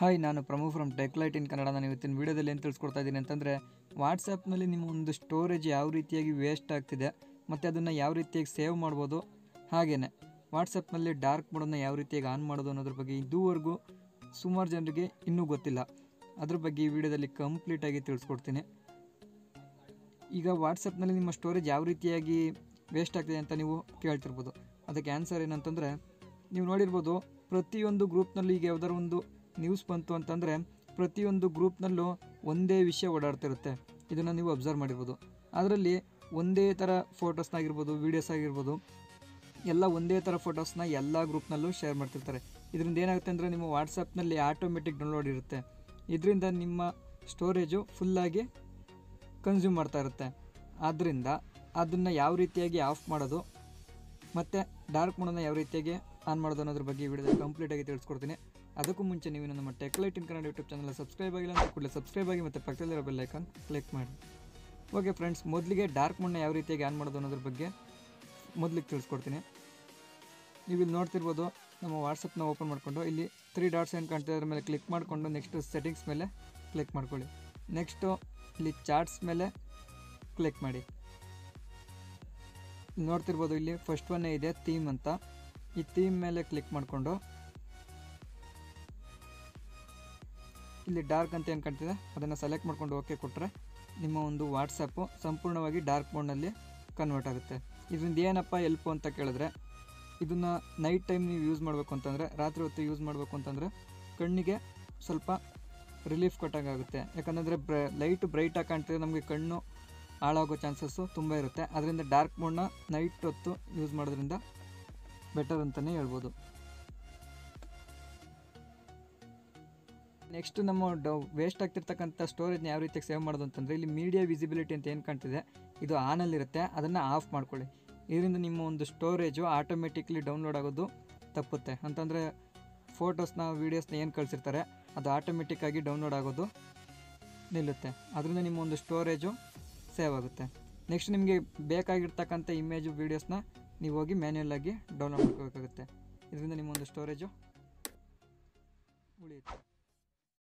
Hi, ನಾನು Pramod from ಟೆಕ್ಲೈಟ್ ಇನ್ ಕನ್ನಡ. ನಾನು ಇವತ್ತಿನ ವೀಡಿಯೋದಲ್ಲಿ ಏನು ತಿಳಿಸ್ಕೊಡ್ತಾ ಇದ್ದೀನಿ ಅಂತಂದರೆ, ವಾಟ್ಸಪ್ನಲ್ಲಿ ನಿಮ್ಮ ಒಂದು ಸ್ಟೋರೇಜ್ ಯಾವ ರೀತಿಯಾಗಿ ವೇಸ್ಟ್ ಆಗ್ತಿದೆ ಮತ್ತು ಅದನ್ನು ಯಾವ ರೀತಿಯಾಗಿ ಸೇವ್ ಮಾಡ್ಬೋದು, ಹಾಗೆಯೇ ವಾಟ್ಸಪ್ನಲ್ಲಿ ಡಾರ್ಕ್ ಮೋಡನ್ನು ಯಾವ ರೀತಿಯಾಗಿ ಆನ್ ಮಾಡೋದು ಅನ್ನೋದ್ರ ಬಗ್ಗೆ ಇದುವರೆಗೂ ಸುಮಾರು ಜನರಿಗೆ ಇನ್ನೂ ಗೊತ್ತಿಲ್ಲ. ಅದ್ರ ಬಗ್ಗೆ ಈ ವಿಡಿಯೋದಲ್ಲಿ ಕಂಪ್ಲೀಟಾಗಿ ತಿಳಿಸ್ಕೊಡ್ತೀನಿ. ಈಗ ವಾಟ್ಸಪ್ನಲ್ಲಿ ನಿಮ್ಮ ಸ್ಟೋರೇಜ್ ಯಾವ ರೀತಿಯಾಗಿ ವೇಸ್ಟ್ ಆಗ್ತಿದೆ ಅಂತ ನೀವು ಕೇಳ್ತಿರ್ಬೋದು. ಅದಕ್ಕೆ ಆನ್ಸರ್ ಏನಂತಂದರೆ, ನೀವು ನೋಡಿರ್ಬೋದು ಪ್ರತಿಯೊಂದು ಗ್ರೂಪ್ನಲ್ಲಿ ಈಗ ಯಾವ್ದಾದ್ರು ಒಂದು ನ್ಯೂಸ್ ಬಂತು ಅಂತಂದರೆ ಪ್ರತಿಯೊಂದು ಗ್ರೂಪ್ನಲ್ಲೂ ಒಂದೇ ವಿಷಯ ಓಡಾಡ್ತಿರುತ್ತೆ. ಇದನ್ನು ನೀವು ಅಬ್ಸರ್ವ್ ಮಾಡಿರ್ಬೋದು. ಅದರಲ್ಲಿ ಒಂದೇ ಥರ ಫೋಟೋಸ್ನಾಗಿರ್ಬೋದು, ವೀಡಿಯೋಸ್ ಆಗಿರ್ಬೋದು, ಎಲ್ಲ ಒಂದೇ ಥರ ಫೋಟೋಸ್ನ ಎಲ್ಲ ಗ್ರೂಪ್ನಲ್ಲೂ ಶೇರ್ ಮಾಡ್ತಿರ್ತಾರೆ. ಇದರಿಂದ ಏನಾಗುತ್ತೆ ಅಂದರೆ, ನಿಮ್ಮ ವಾಟ್ಸಪ್ನಲ್ಲಿ ಆಟೋಮೆಟಿಕ್ ಡೌನ್ಲೋಡ್ ಇರುತ್ತೆ. ಇದರಿಂದ ನಿಮ್ಮ ಸ್ಟೋರೇಜು ಫುಲ್ಲಾಗಿ ಕನ್ಸ್ಯೂಮ್ ಮಾಡ್ತಾ ಇರುತ್ತೆ. ಆದ್ದರಿಂದ ಅದನ್ನು ಯಾವ ರೀತಿಯಾಗಿ ಆಫ್ ಮಾಡೋದು ಮತ್ತು ಡಾರ್ಕ್ ಮೋಡನ್ನು ಯಾವ ರೀತಿಯಾಗಿ ಆನ್ ಮಾಡೋದು ಅನ್ನೋದ್ರ ಬಗ್ಗೆ ಈ ವಿಡಿಯೋದಲ್ಲಿ ಕಂಪ್ಲೀಟಾಗಿ ತಿಳಿಸ್ಕೊಡ್ತೀನಿ. ಅದಕ್ಕೂ ಮುಂಚೆ ನೀವು ನಮ್ಮ ಟೆಕ್ಲೈಟ್ ಇನ್ ಕನ್ನಡ ಯೂಟ್ಯೂಬ್ ಚಾನಲ್ ಸಬ್ಸ್ಕ್ರೈಬ್ ಆಗಿಲ್ಲ ಅಂತ ಕೂಡಲೇ ಸಬ್ಸ್ಕ್ರೈಬ್ ಆಗಿ ಮತ್ತು ಪಕ್ಕದಲ್ಲಿರೋ ಬೆಲ್ ಐಕಾನ್ ಕ್ಲಿಕ್ ಮಾಡಿ. ಓಕೆ ಫ್ರೆಂಡ್ಸ್, ಮೊದಲಿಗೆ ಡಾರ್ಕ್ ಮೋಡನ್ನ ಯಾವ ರೀತಿಯಾಗಿ ಆನ್ ಮಾಡೋದು ಅನ್ನೋದ್ರ ಬಗ್ಗೆ ಮೊದಲಿಗೆ ತಿಳಿಸ್ಕೊಡ್ತೀನಿ. ನೀವು ಇಲ್ಲಿ ನೋಡ್ತಿರ್ಬೋದು, ನಮ್ಮ ವಾಟ್ಸಪ್ನ ಓಪನ್ ಮಾಡಿಕೊಂಡು ಇಲ್ಲಿ 3 ಡಾಟ್ಸ್ ಏನು ಕಾಣ್ತಿದೆ ಅದ್ರ ಮೇಲೆ ಕ್ಲಿಕ್ ಮಾಡಿಕೊಂಡು ನೆಕ್ಸ್ಟು ಸೆಟ್ಟಿಂಗ್ಸ್ ಮೇಲೆ ಕ್ಲಿಕ್ ಮಾಡ್ಕೊಳ್ಳಿ. ನೆಕ್ಸ್ಟು ಇಲ್ಲಿ ಚಾರ್ಟ್ಸ್ ಮೇಲೆ ಕ್ಲಿಕ್ ಮಾಡಿ. ನೋಡ್ತಿರ್ಬೋದು, ಇಲ್ಲಿ ಫಸ್ಟ್ ಒನ್ನೇ ಇದೆ ಥೀಮ್ ಅಂತ. ಈ ಥೀಮ್ ಮೇಲೆ ಕ್ಲಿಕ್ ಮಾಡಿಕೊಂಡು ಇಲ್ಲಿ ಡಾರ್ಕ್ ಅಂತ ಏನು ಕಾಣ್ತಿದೆ ಅದನ್ನು ಸೆಲೆಕ್ಟ್ ಮಾಡ್ಕೊಂಡು ಓಕೆ ಕೊಟ್ಟರೆ ನಿಮ್ಮ ಒಂದು ವಾಟ್ಸಪ್ಪು ಸಂಪೂರ್ಣವಾಗಿ ಡಾರ್ಕ್ ಮೋಡ್ನಲ್ಲಿ ಕನ್ವರ್ಟ್ ಆಗುತ್ತೆ. ಇದರಿಂದ ಏನಪ್ಪ ಎಲ್ಪು ಅಂತ ಕೇಳಿದ್ರೆ, ಇದನ್ನು ನೈಟ್ ಟೈಮ್ ನೀವು ಯೂಸ್ ಮಾಡಬೇಕು ಅಂತಂದರೆ, ರಾತ್ರಿ ಹೊತ್ತು ಯೂಸ್ ಮಾಡಬೇಕು ಅಂತಂದರೆ ಕಣ್ಣಿಗೆ ಸ್ವಲ್ಪ ರಿಲೀಫ್ ಕೊಟ್ಟಾಗುತ್ತೆ. ಯಾಕಂದರೆ ಲೈಟು ಬ್ರೈಟಾಗಿ ಕಾಣ್ತಿದ್ರೆ ನಮಗೆ ಕಣ್ಣು ಹಾಳಾಗೋ ಚಾನ್ಸಸ್ಸು ತುಂಬ ಇರುತ್ತೆ. ಅದರಿಂದ ಡಾರ್ಕ್ ಮೋಡ್ನ ನೈಟ್ ಹೊತ್ತು ಯೂಸ್ ಮಾಡೋದ್ರಿಂದ ಬೆಟರ್ ಅಂತಲೇ ಹೇಳ್ಬೋದು. ನೆಕ್ಸ್ಟು ನಮ್ಮ ವೇಸ್ಟ್ ಆಗ್ತಿರ್ತಕ್ಕಂಥ ಸ್ಟೋರೇಜ್ನ ಯಾವ ರೀತಿಯಾಗಿ ಸೇವ್ ಮಾಡೋದು ಅಂತಂದರೆ, ಇಲ್ಲಿ ಮೀಡಿಯಾ ವಿಸಿಬಿಲಿಟಿ ಅಂತ ಏನು ಕಾಣ್ತಿದೆ ಇದು ಆನಲ್ಲಿರುತ್ತೆ, ಅದನ್ನು ಆಫ್ ಮಾಡ್ಕೊಳ್ಳಿ. ಇದರಿಂದ ನಿಮ್ಮ ಒಂದು ಸ್ಟೋರೇಜು ಆಟೋಮೆಟಿಕ್ಲಿ ಡೌನ್ಲೋಡ್ ಆಗೋದು ತಪ್ಪುತ್ತೆ. ಅಂತಂದರೆ ಫೋಟೋಸ್ನ ವೀಡಿಯೋಸ್ನ ಏನು ಕಳಿಸಿರ್ತಾರೆ ಅದು ಆಟೋಮೆಟಿಕ್ಕಾಗಿ ಡೌನ್ಲೋಡ್ ಆಗೋದು ನಿಲ್ಲುತ್ತೆ. ಅದರಿಂದ ನಿಮ್ಮ ಒಂದು ಸ್ಟೋರೇಜು ಸೇವ್ ಆಗುತ್ತೆ. ನೆಕ್ಸ್ಟ್ ನಿಮಗೆ ಬೇಕಾಗಿರ್ತಕ್ಕಂಥ ಇಮೇಜು ವೀಡಿಯೋಸ್ನ ನೀವು ಹೋಗಿ ಮ್ಯಾನ್ಯಲ್ ಆಗಿ ಡೌನ್ಲೋಡ್ ಮಾಡ್ಕೋಬೇಕಾಗುತ್ತೆ. ಇದರಿಂದ ನಿಮ್ಮ ಒಂದು ಸ್ಟೋರೇಜು ಉಳಿಯುತ್ತೆ.